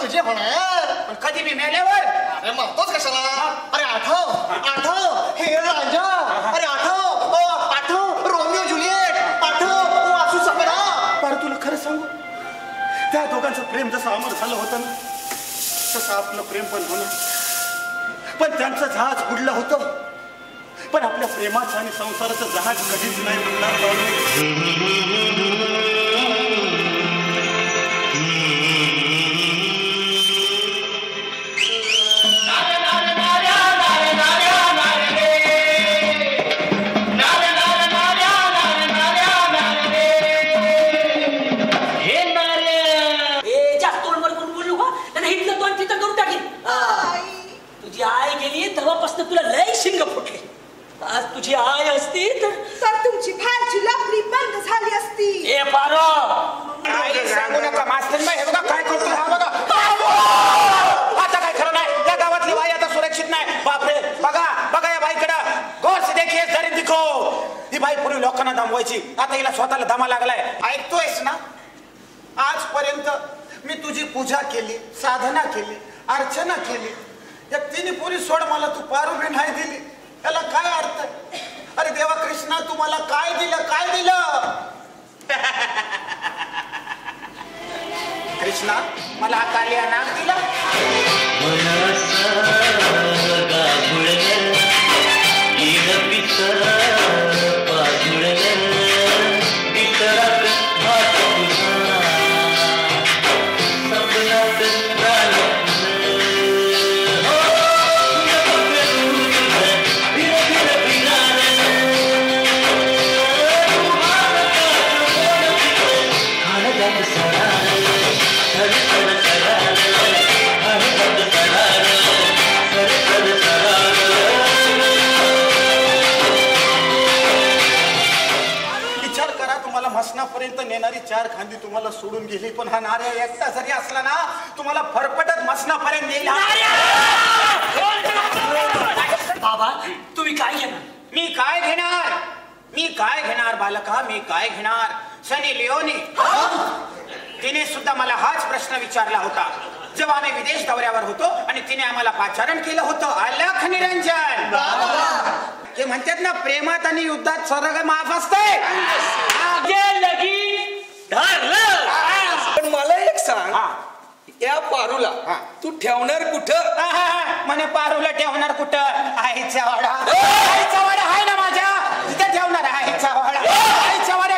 तुझे होणार, पण कधी मी मेल्यावर? अरे मरतोच कशाला? अरे आठव आठव हे राजा, अरे आठव रोमिओ जुलिएट, आठव वासू सपना. पण तुला खरं सांगू, त्या दोघांचं प्रेम जसं अमर झालं होतं ना, तसं आपलं प्रेम पण होणार. पण त्यांचं जहाज बुडलं होतं, पण आपल्या प्रेमाचं आणि संसाराचं जहाज कधीच नाही बुडणार. तुला लय शिंग फुटले. आज तुझी आई असती तर तुमची फारची लफडी बंद झाली असती. ए पारो, आई सांगू नका मास्तर. हे बघा काय करतो हा बघा. आता काय खरं नाही, या गावातली बाई आता सुरक्षित नाही. बापरे, बघा बघा या बाईकडं. गौर से देखिए, जरी दिखो. ही बाई पूर्वी लोकांना दमवायची, आता हिला स्वतःला दमा लागलाय. ऐकतोयस ना, आजपर्यंत मी तुझी पूजा केली, साधना केली, अर्चना केली. या तिन्ही पुरी सोड, मला तू पारू बी नाही दिली. त्याला काय अर्थ? अरे देवा कृष्णा, तू मला काय दिलं, काय दिलं? कृष्णा, मला हा कालिया नाग दिला. मसनापर्यंत नेणारी चार खांदी तुम्हाला सोडून गेली, पण हा नार्या एकटा जरी असला ना, तुम्हाला फरफटत मसनापर्यंत नेईल. बाबा तुम्ही काय घेणार? मी काय घेणार? मी काय घेणार बालका, मी काय घेणार? सनी लिओनी तिने सुद्धा मला हाच प्रश्न विचारला होता जेव्हा आम्ही विदेश दौऱ्यावर होतो आणि तिने आम्हाला पाचारण केलं होतं. अलख निरंजन. ते म्हणतात ना, प्रेमात आणि युद्धात सर्ग माफ असतंय. पण मला एक सांग, या पारूला तू ठेवणार कुठं? म्हणे पारूला ठेवणार कुठं? आईचा वाडा. आईचा वाडा आहे ना माझ्या, तिथे ठेवणार. आईचा वाडा, आईचा वाडा